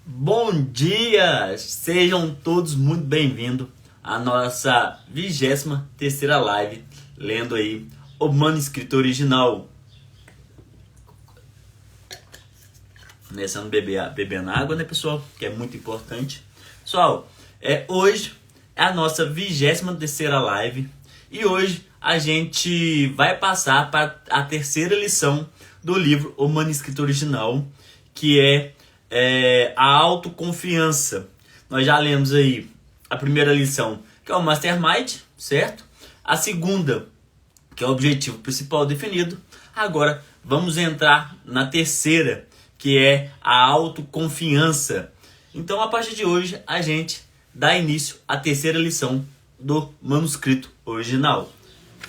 Bom dia! Sejam todos muito bem-vindos à nossa 23ª live, lendo aí o manuscrito original. Começando bebendo água, né, pessoal? Que é muito importante. Pessoal, hoje é a nossa 23ª live e hoje a gente vai passar para a terceira lição do livro O Manuscrito Original, que é a autoconfiança. Nós já lemos aí a primeira lição, que é o Mastermind, certo? A segunda, que é o objetivo principal definido. Agora vamos entrar na terceira, que é a autoconfiança. Então, a partir de hoje, a gente dá início à terceira lição do manuscrito original.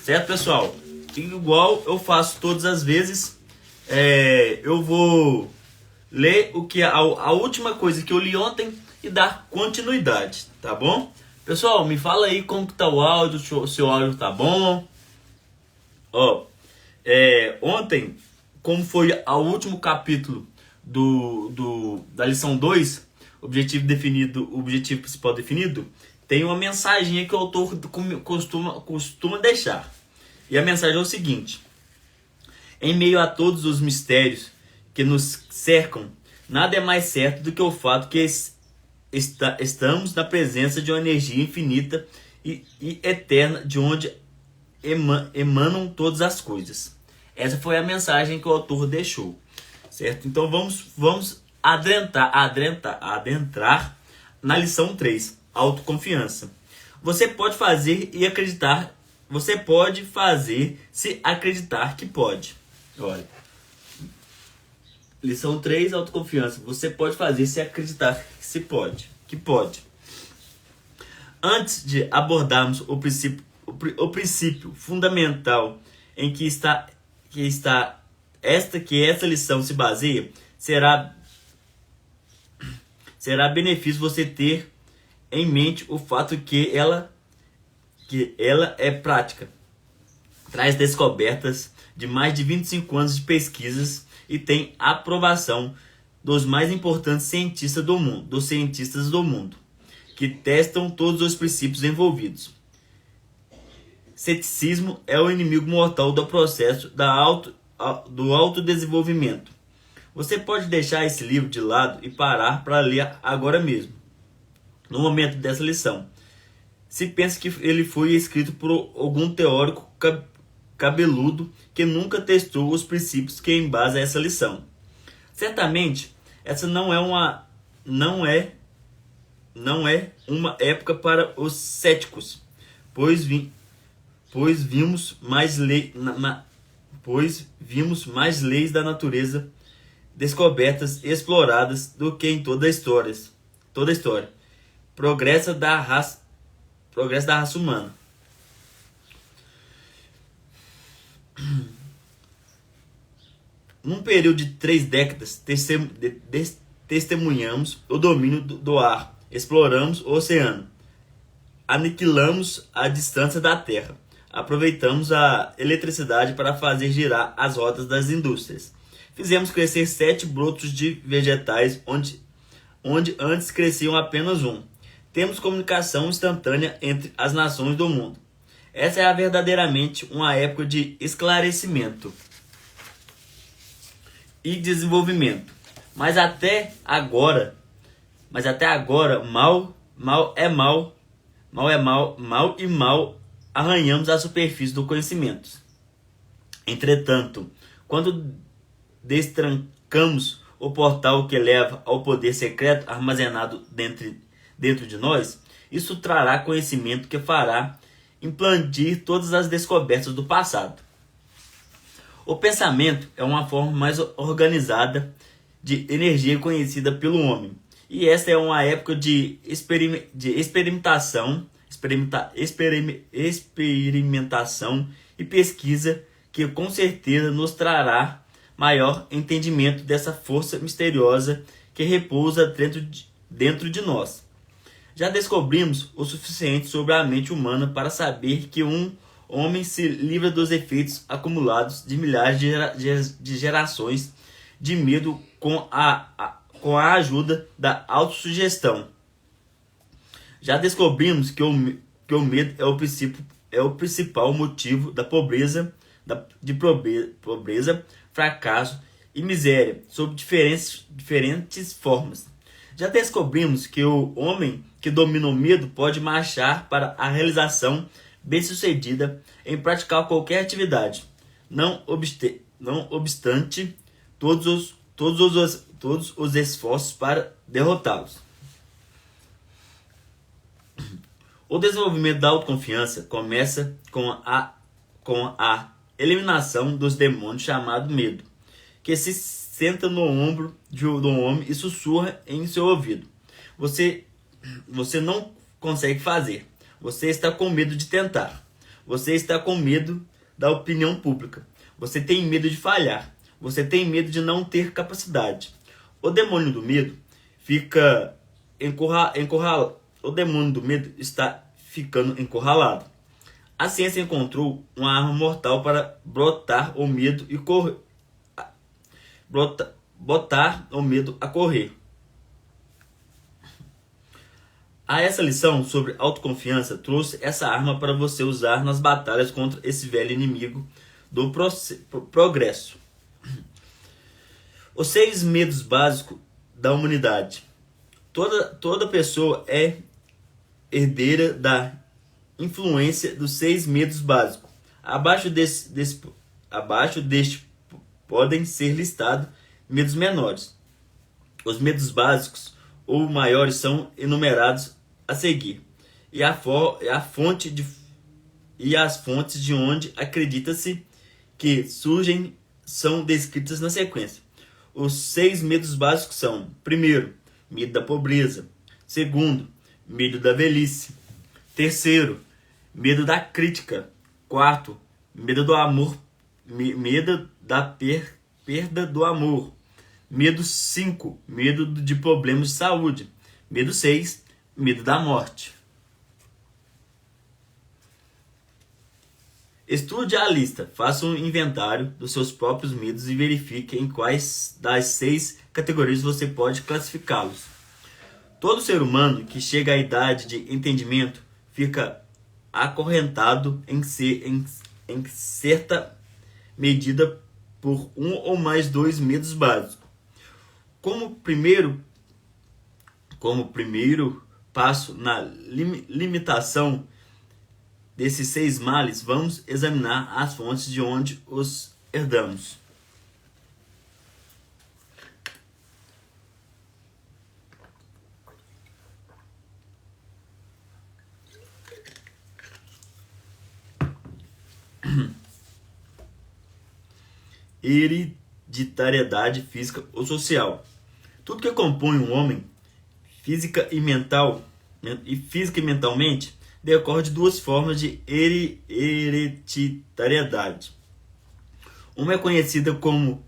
Certo, pessoal? Igual eu faço todas as vezes, eu vou ler a última coisa que eu li ontem e dar continuidade, tá bom? Pessoal, me fala aí como que tá o áudio, se o seu áudio tá bom. Ontem, como foi o último capítulo da lição 2, objetivo principal definido, tem uma mensagem que o autor costuma deixar. E a mensagem é o seguinte: em meio a todos os mistérios que nos cercam, nada é mais certo do que o fato que estamos na presença de uma energia infinita e eterna, de onde emanam todas as coisas. Essa foi a mensagem que o autor deixou, certo? Então vamos adentrar na lição 3, autoconfiança. Você pode fazer se acreditar que pode. Olha, lição 3, autoconfiança. Você pode fazer se acreditar que pode. Antes de abordarmos o princípio fundamental em que essa lição se baseia, será benefício você ter em mente o fato que ela é prática. Traz descobertas de mais de 25 anos de pesquisas e tem a aprovação dos mais importantes cientistas do mundo, que testam todos os princípios envolvidos. Ceticismo é o inimigo mortal do processo do autodesenvolvimento. Você pode deixar esse livro de lado e parar para ler agora mesmo, no momento dessa lição. Se pensa que ele foi escrito por algum teórico cabeludo que nunca testou os princípios que embasam essa lição. Certamente, essa não é uma época para os céticos, pois vimos mais leis da natureza descobertas e exploradas do que em toda a história. Progresso da raça humana. Num período de 3 décadas, testemunhamos o domínio do ar, exploramos o oceano, aniquilamos a distância da Terra, aproveitamos a eletricidade para fazer girar as rodas das indústrias. Fizemos crescer 7 brotos de vegetais onde antes cresciam apenas um. Temos comunicação instantânea entre as nações do mundo. Essa é verdadeiramente uma época de esclarecimento e desenvolvimento. Mas até agora, mal arranhamos a superfície do conhecimento. Entretanto, quando destrancamos o portal que leva ao poder secreto armazenado dentro de nós, isso trará conhecimento que fará implantar todas as descobertas do passado. O pensamento é uma forma mais organizada de energia conhecida pelo homem, e esta é uma época de experimentação e pesquisa que com certeza nos trará maior entendimento dessa força misteriosa que repousa dentro de nós. Já descobrimos o suficiente sobre a mente humana para saber que um homem se livra dos efeitos acumulados de milhares de gerações de medo com com a ajuda da autossugestão. Já descobrimos que o medo é o principal motivo da pobreza, pobreza, fracasso e miséria, sob diferentes formas. Já descobrimos que o homem que domina o medo pode marchar para a realização bem-sucedida em praticar qualquer atividade, não obstante todos os esforços para derrotá-los. O desenvolvimento da autoconfiança começa com a eliminação dos demônios chamado medo, que se senta no ombro do homem e sussurra em seu ouvido. Você não consegue fazer. Você está com medo de tentar. Você está com medo da opinião pública. Você tem medo de falhar. Você tem medo de não ter capacidade. O demônio do medo fica encurralado. O demônio do medo está ficando encurralado. A ciência encontrou uma arma mortal para botar o medo a correr. Essa lição sobre autoconfiança trouxe essa arma para você usar nas batalhas contra esse velho inimigo do progresso. Os 6 medos básicos da humanidade. Toda pessoa é herdeira da influência dos 6 medos básicos. Abaixo deste podem ser listados medos menores. Os medos básicos ou maiores são enumerados a seguir, e as fontes de onde acredita-se que surgem são descritas na sequência. Os 6 medos básicos são: primeiro, medo da pobreza; segundo, medo da velhice; terceiro, medo da crítica; quarto, medo do amor, medo da perda do amor; medo 5, medo de problemas de saúde; medo 6, medo da morte. Estude a lista, faça um inventário dos seus próprios medos e verifique em quais das 6 categorias você pode classificá-los. Todo ser humano que chega à idade de entendimento fica acorrentado em certa medida por um ou mais 2 medos básicos. Como primeiro passo na limitação desses 6 males, vamos examinar as fontes de onde os herdamos. Hereditariedade física ou social. Tudo que compõe um homem, física e mentalmente, decorre de 2 formas de hereditariedade. Uma é conhecida como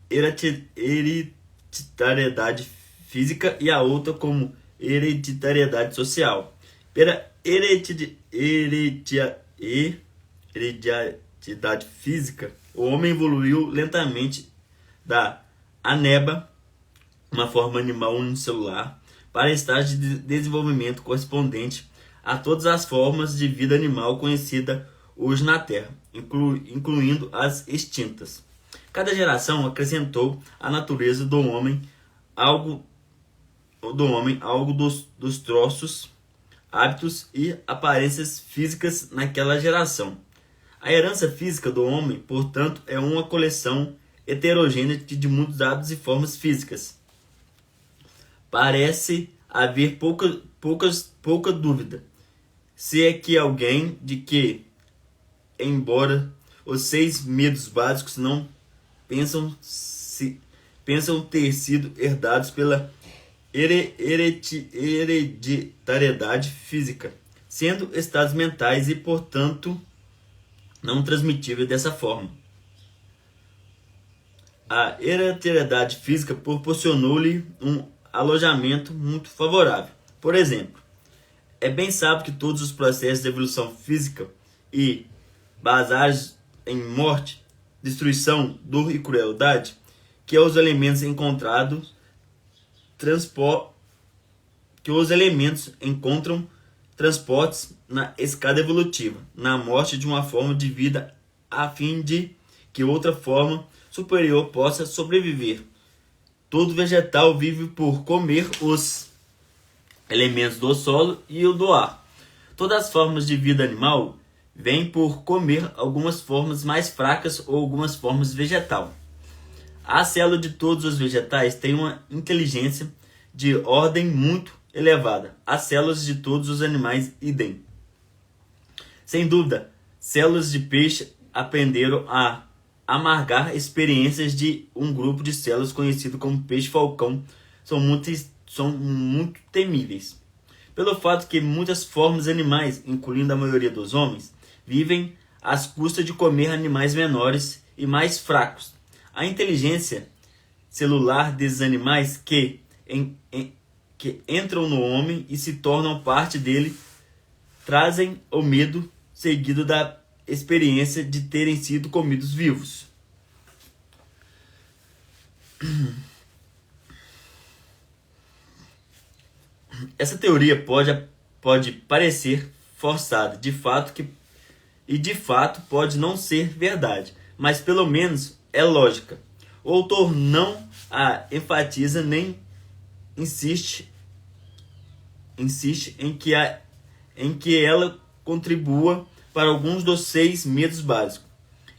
hereditariedade física e a outra como hereditariedade social. Pela hereditariedade física, o homem evoluiu lentamente da ameba, uma forma animal unicelular, para estágio de desenvolvimento correspondente a todas as formas de vida animal conhecida hoje na Terra, incluindo as extintas. Cada geração acrescentou à natureza do homem algo dos troços, hábitos e aparências físicas naquela geração. A herança física do homem, portanto, é uma coleção heterogênea de muitos hábitos e formas físicas. Parece haver pouca dúvida, se é que alguém de que, embora os 6 medos básicos não pensam ter sido herdados pela hereditariedade física, sendo estados mentais e, portanto, não transmitíveis dessa forma. A hereditariedade física proporcionou-lhe um alojamento muito favorável. Por exemplo, é bem sábio que todos os processos de evolução física e baseados em morte, destruição, dor e crueldade, que os elementos encontrados que os elementos encontram transportes na escada evolutiva, na morte de uma forma de vida, a fim de que outra forma superior possa sobreviver. Todo vegetal vive por comer os elementos do solo e o do ar. Todas as formas de vida animal vêm por comer algumas formas mais fracas ou algumas formas vegetal. A célula de todos os vegetais tem uma inteligência de ordem muito elevada. As células de todos os animais idem. Sem dúvida, células de peixe aprenderam a amargar experiências de um grupo de células conhecido como peixe-falcão são muito temíveis. Pelo fato que muitas formas animais, incluindo a maioria dos homens, vivem às custas de comer animais menores e mais fracos. A inteligência celular desses animais que entram no homem e se tornam parte dele trazem o medo seguido da experiência de terem sido comidos vivos. Essa teoria pode parecer forçada, de fato pode não ser verdade, mas pelo menos é lógica. O autor não a enfatiza nem insiste em que ela contribua para alguns dos 6 medos básicos.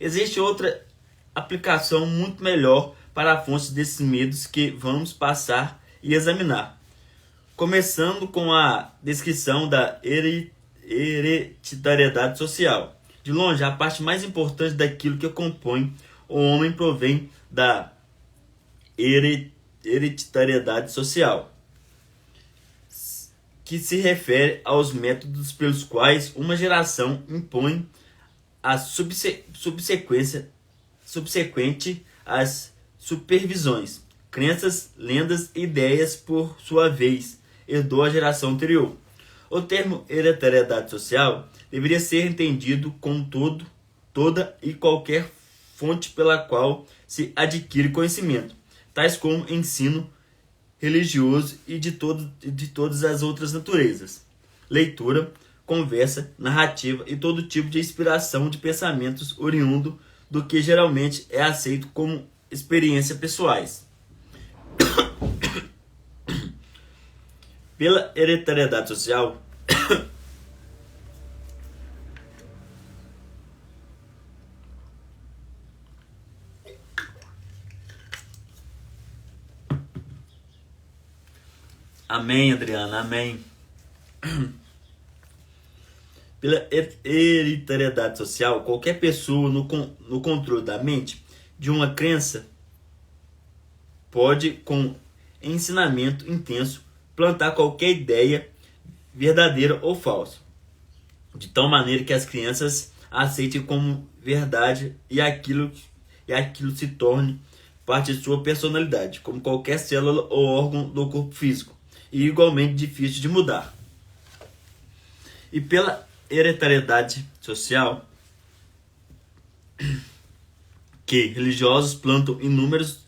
Existe outra aplicação muito melhor para a fonte desses medos que vamos passar e examinar. Começando com a descrição da hereditariedade social. De longe, a parte mais importante daquilo que compõe o homem provém da hereditariedade social, que se refere aos métodos pelos quais uma geração impõe a subsequente às supervisões, crenças, lendas e ideias, por sua vez, herdou a geração anterior. O termo hereditariedade social deveria ser entendido como toda e qualquer fonte pela qual se adquire conhecimento, tais como ensino religioso e de todas as outras naturezas, leitura, conversa, narrativa e todo tipo de inspiração de pensamentos oriundo do que geralmente é aceito como experiências pessoais. Pela hereditariedade social, amém, Adriana, amém. Pela hereditariedade social, qualquer pessoa no controle da mente de uma crença pode, com ensinamento intenso, plantar qualquer ideia verdadeira ou falsa, de tal maneira que as crianças aceitem como verdade e aquilo se torne parte de sua personalidade, como qualquer célula ou órgão do corpo físico, e igualmente difícil de mudar. E pela hereditariedade social, que religiosos plantam inúmeros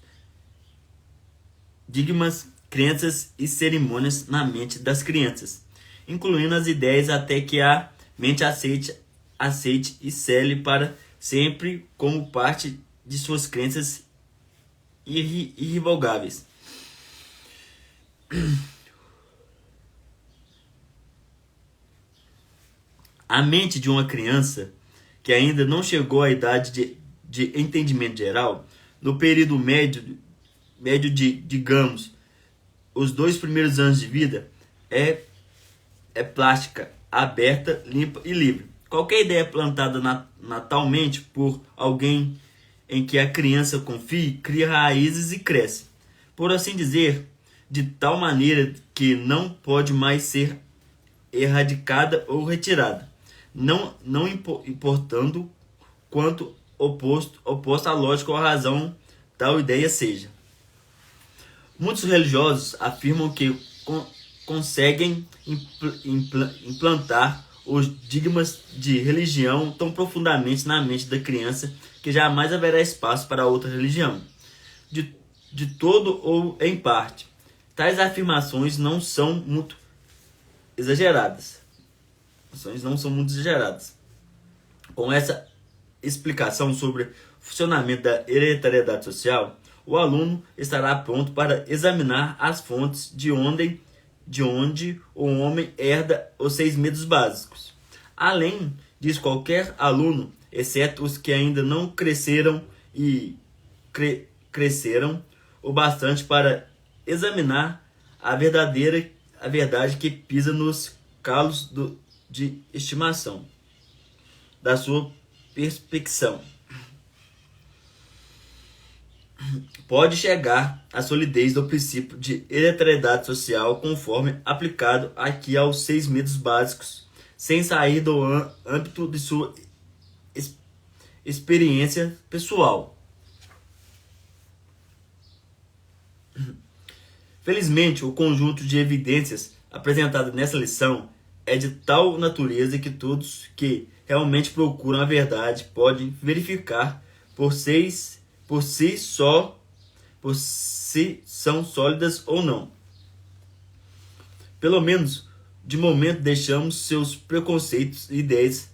dogmas, crenças e cerimônias na mente das crianças, incluindo as ideias até que a mente aceite e cele para sempre como parte de suas crenças irrevogáveis. A mente de uma criança que ainda não chegou à idade de entendimento geral, no período médio de, digamos, os 2 primeiros anos de vida, é plástica, aberta, limpa e livre. Qualquer ideia plantada natalmente por alguém em que a criança confie, cria raízes e cresce, por assim dizer, de tal maneira que não pode mais ser erradicada ou retirada, não importando quanto oposto à lógica ou à razão tal ideia seja. Muitos religiosos afirmam que conseguem implantar os dogmas de religião tão profundamente na mente da criança que jamais haverá espaço para outra religião, de todo ou em parte, tais afirmações não são muito exageradas. Com essa explicação sobre o funcionamento da hereditariedade social, o aluno estará pronto para examinar as fontes de onde o homem herda os 6 medos básicos. Além disso, qualquer aluno, exceto os que ainda não cresceram o bastante para examinar a verdade que pisa nos calos de estimação da sua perspecção, pode chegar à solidez do princípio de hereditariedade social conforme aplicado aqui aos 6 medos básicos, sem sair do âmbito de sua experiência pessoal. Felizmente, o conjunto de evidências apresentado nessa lição é de tal natureza que todos que realmente procuram a verdade podem verificar por si são sólidas ou não. Pelo menos, de momento, deixamos seus preconceitos e ideias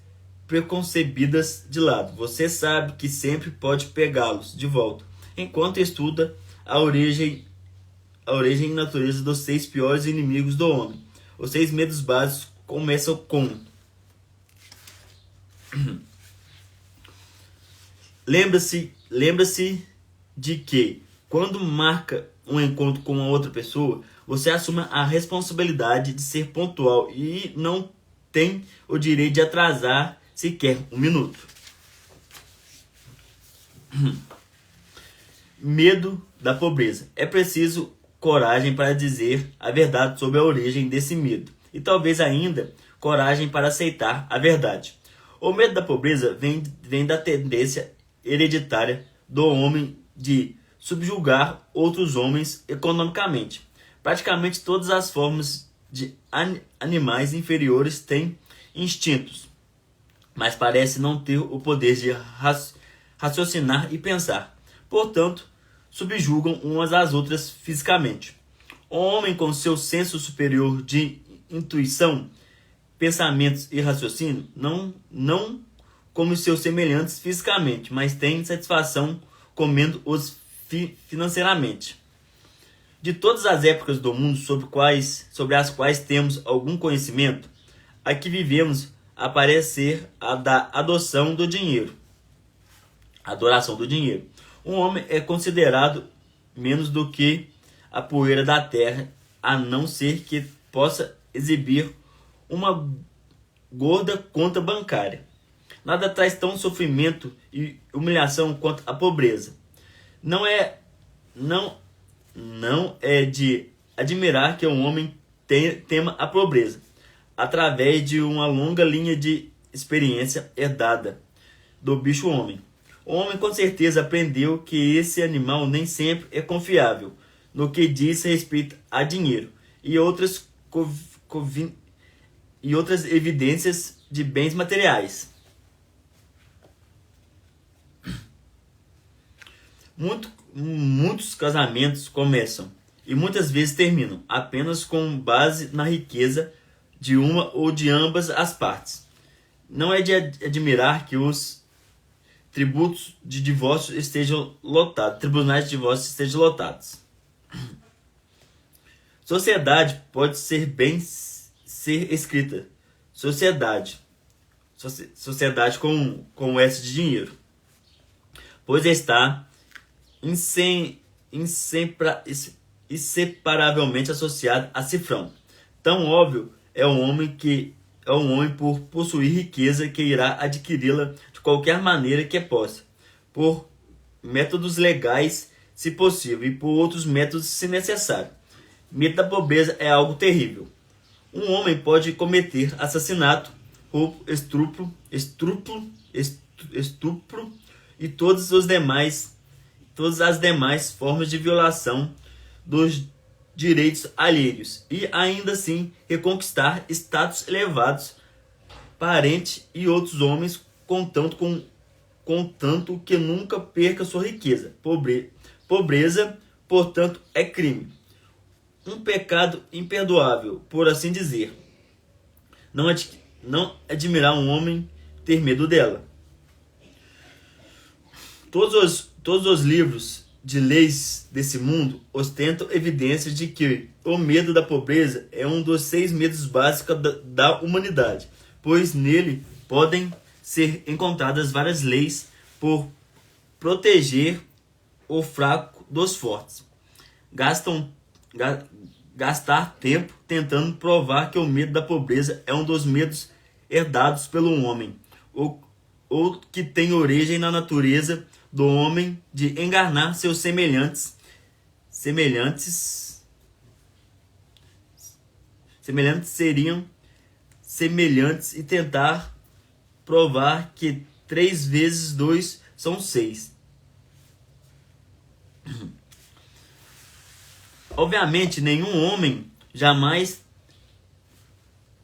preconcebidas de lado. Você sabe que sempre pode pegá-los de volta, enquanto estuda a origem e natureza dos 6 piores inimigos do homem. Os 6 medos básicos começam com: Lembra-se de que, quando marca um encontro com uma outra pessoa, você assume a responsabilidade de ser pontual e não tem o direito de atrasar sequer um minuto. Medo da pobreza. É preciso coragem para dizer a verdade sobre a origem desse medo, e talvez ainda coragem para aceitar a verdade. O medo da pobreza vem da tendência hereditária do homem de subjugar outros homens economicamente. Praticamente todas as formas de animais inferiores têm instintos, mas parecem não ter o poder de raciocinar e pensar. Portanto, subjugam umas às outras fisicamente. O homem, com seu senso superior de intuição, pensamentos e raciocínio, não como seus semelhantes fisicamente, mas tem satisfação comendo-os financeiramente. De todas as épocas do mundo sobre as quais temos algum conhecimento, a que vivemos aparecer a da adoração do dinheiro. Um homem é considerado menos do que a poeira da terra, a não ser que possa exibir uma gorda conta bancária. Nada traz tão sofrimento e humilhação quanto a pobreza. Não é de admirar que um homem tema a pobreza, através de uma longa linha de experiência herdada do bicho-homem. O homem com certeza aprendeu que esse animal nem sempre é confiável no que diz respeito a dinheiro e outras evidências de bens materiais. Muitos casamentos começam e muitas vezes terminam apenas com base na riqueza de uma ou de ambas as partes. Não é de admirar que os tribunais de divórcio estejam lotados. Sociedade pode ser bem ser escrita. Sociedade com S de dinheiro, pois está inseparavelmente associado a cifrão. Tão óbvio é um homem por possuir riqueza que irá adquiri-la de qualquer maneira que possa, por métodos legais, se possível, e por outros métodos, se necessário. Medo da pobreza é algo terrível. Um homem pode cometer assassinato, roubo, estupro e todas as demais formas de violação dos direitos alheios e ainda assim reconquistar status elevados, parente e outros homens, contanto que nunca perca sua riqueza. Pobreza, portanto, é crime. um pecado imperdoável, por assim dizer. Não admirar um homem ter medo dela. Todos os livros de leis desse mundo ostentam evidências de que o medo da pobreza é um dos 6 medos básicos da humanidade, pois nele podem ser encontradas várias leis por proteger o fraco dos fortes. Gastar tempo tentando provar que o medo da pobreza é um dos medos herdados pelo homem, ou que tem origem na natureza do homem de enganar seus semelhantes seriam semelhantes e tentar provar que 3 vezes 2 são 6. Obviamente, nenhum homem jamais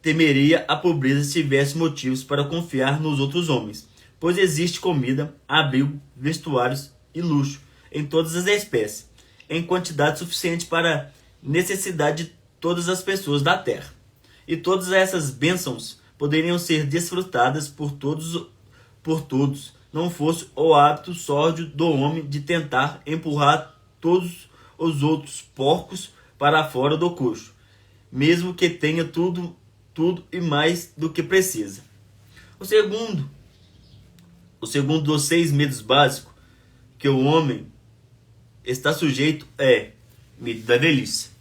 temeria a pobreza se tivesse motivos para confiar nos outros homens, pois existe comida, abrigo, vestuários e luxo em todas as espécies, em quantidade suficiente para a necessidade de todas as pessoas da terra. E todas essas bênçãos poderiam ser desfrutadas por todos, não fosse o hábito sórdido do homem de tentar empurrar todos os outros porcos para fora do coxo, mesmo que tenha tudo e mais do que precisa. O segundo dos 6 medos básicos que o homem está sujeito é medo da velhice.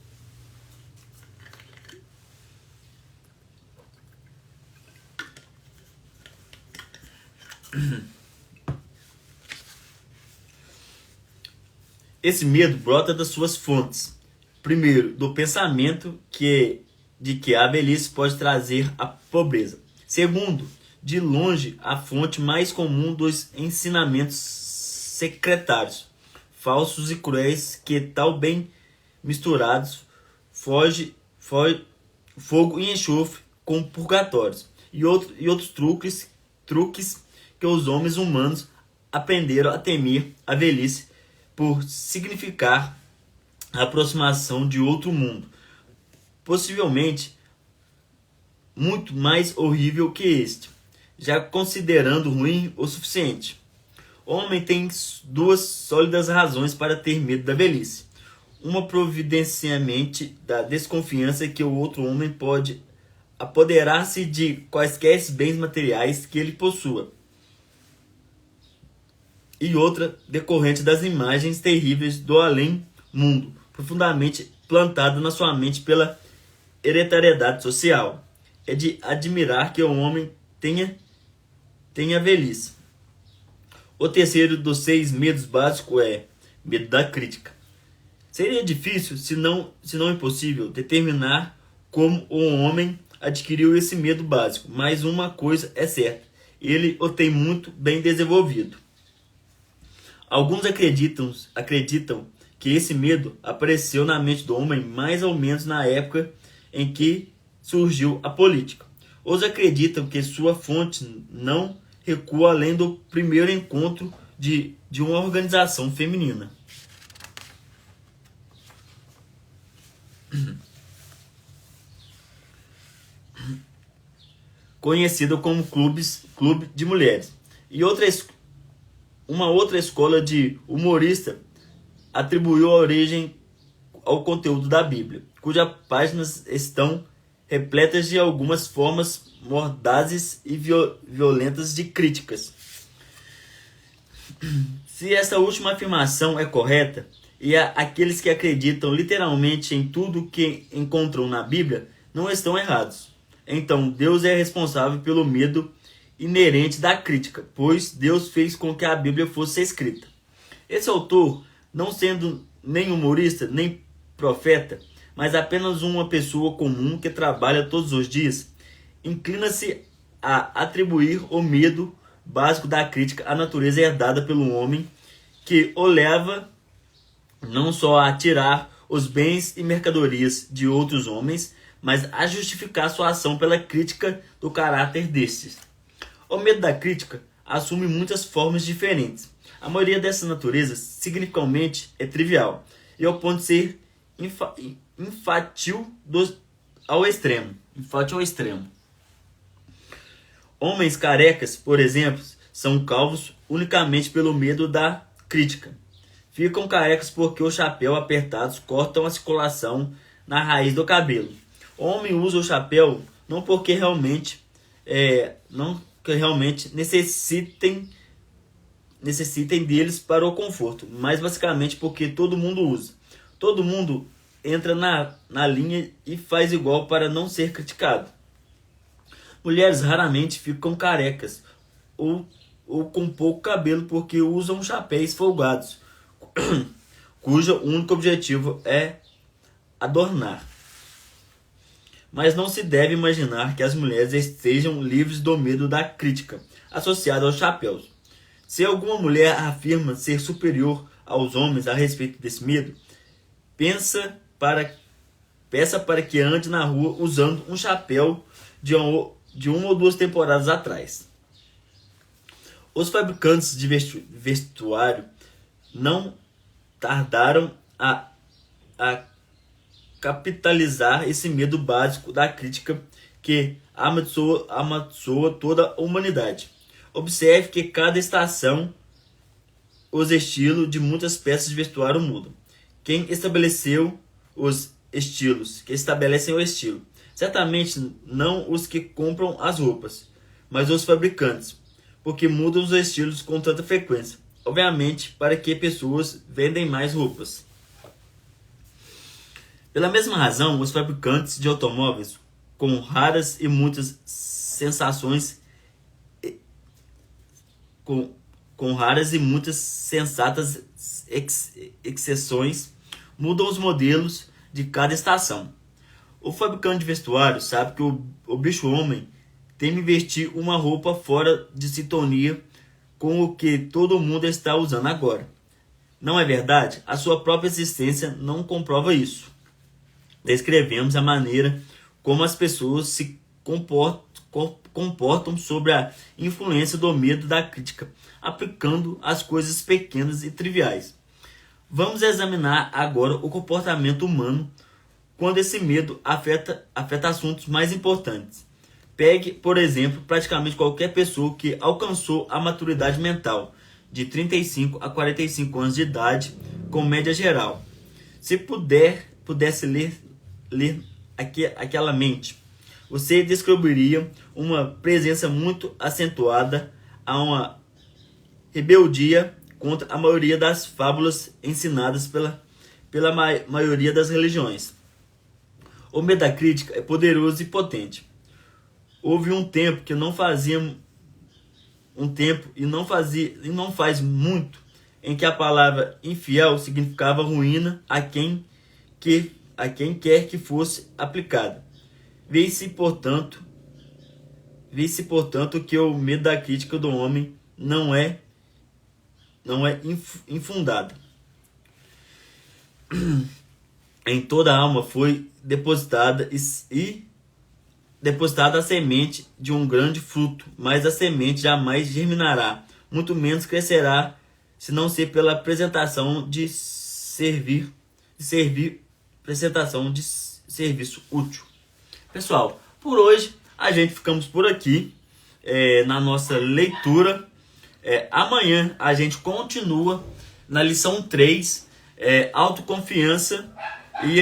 Esse medo brota das suas fontes. Primeiro, do pensamento de que a velhice pode trazer a pobreza. Segundo, de longe, a fonte mais comum dos ensinamentos secretários, falsos e cruéis que, tal bem misturados, fogo e enxofre com purgatórios e outros truques que os homens humanos aprenderam a temer a velhice por significar a aproximação de outro mundo, possivelmente muito mais horrível que este, já considerando ruim o suficiente. O homem tem 2 sólidas razões para ter medo da velhice. Uma providencialmente da desconfiança que o outro homem pode apoderar-se de quaisquer bens materiais que ele possua, e outra decorrente das imagens terríveis do além-mundo, profundamente plantada na sua mente pela hereditariedade social. É de admirar que o homem tenha velhice. O terceiro dos 6 medos básicos é medo da crítica. Seria difícil, se não impossível, determinar como o homem adquiriu esse medo básico, mas uma coisa é certa: ele o tem muito bem desenvolvido. Alguns acreditam que esse medo apareceu na mente do homem mais ou menos na época em que surgiu a política. Outros acreditam que sua fonte não recua além do primeiro encontro de uma organização feminina. Conhecido como clube de mulheres. E uma outra escola de humorista atribuiu a origem ao conteúdo da Bíblia, cujas páginas estão repletas de algumas formas mordazes e violentas de críticas. Se essa última afirmação é correta, e aqueles que acreditam literalmente em tudo que encontram na Bíblia não estão errados, então Deus é responsável pelo medo inerente da crítica, pois Deus fez com que a Bíblia fosse escrita. Esse autor, não sendo nem humorista, nem profeta, mas apenas uma pessoa comum que trabalha todos os dias, inclina-se a atribuir o medo básico da crítica à natureza herdada pelo homem, que o leva não só a tirar os bens e mercadorias de outros homens, mas a justificar sua ação pela crítica do caráter destes. O medo da crítica assume muitas formas diferentes. A maioria dessa natureza, significativamente, é trivial, e ao ponto de ser infantil ao extremo. Infantil ao extremo. Homens carecas, por exemplo, são calvos unicamente pelo medo da crítica. Ficam carecas porque os chapéus apertados cortam a circulação na raiz do cabelo. O homem usa o chapéu não porque realmente necessitem deles para o conforto, mas basicamente porque todo mundo usa. Todo mundo entra na linha e faz igual para não ser criticado. Mulheres raramente ficam carecas ou com pouco cabelo porque usam chapéus folgados, cujo único objetivo é adornar. Mas não se deve imaginar que as mulheres estejam livres do medo da crítica associada aos chapéus. Se alguma mulher afirma ser superior aos homens a respeito desse medo, peça para que ande na rua usando um chapéu de uma ou duas temporadas atrás. Os fabricantes de vestuário não tardaram a capitalizar esse medo básico da crítica que amaldiçoa toda a humanidade. Observe que cada estação, os estilos de muitas peças de vestuário mudam. Quem estabeleceu os estilos, que estabelecem o estilo, certamente não os que compram as roupas, mas os fabricantes, porque mudam os estilos com tanta frequência. Obviamente, para que pessoas vendem mais roupas. Pela mesma razão, os fabricantes de automóveis, com raras e muitas sensações, com raras e muitas sensatas exceções, mudam os modelos de cada estação. O fabricante de vestuário sabe que o bicho-homem teme vestir uma roupa fora de sintonia com o que todo mundo está usando agora. Não é verdade? A sua própria existência não comprova isso. Descrevemos a maneira como as pessoas se comportam sob a influência do medo da crítica, aplicando as coisas pequenas e triviais. Vamos examinar agora o comportamento humano quando esse medo afeta assuntos mais importantes. Pegue, por exemplo, praticamente qualquer pessoa que alcançou a maturidade mental, de 35 a 45 anos de idade, com média geral. Se pudesse ler aquela mente, você descobriria uma presença muito acentuada a uma rebeldia contra a maioria das fábulas ensinadas pela maioria das religiões. O medo da crítica é poderoso e potente. Houve um tempo que não fazia e não faz muito em que a palavra infiel significava ruína a quem quer que fosse aplicada. Vê-se, portanto, que o medo da crítica do homem não é infundado. Em toda a alma foi depositada a semente de um grande fruto, mas a semente jamais germinará, muito menos crescerá, se não ser pela apresentação de serviço útil. Pessoal, por hoje a gente ficamos por aqui na nossa leitura. Amanhã a gente continua na lição 3, autoconfiança. E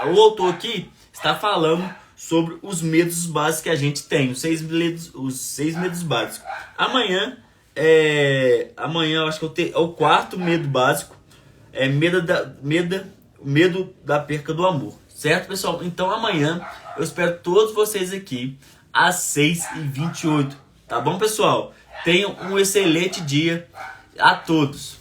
o autor aqui está falando sobre os medos básicos que a gente tem, os seis medos básicos. Amanhã eu acho que é o quarto medo básico, medo da perca do amor, certo, pessoal? Então amanhã eu espero todos vocês aqui às 6h28, tá bom, pessoal? Tenham um excelente dia a todos.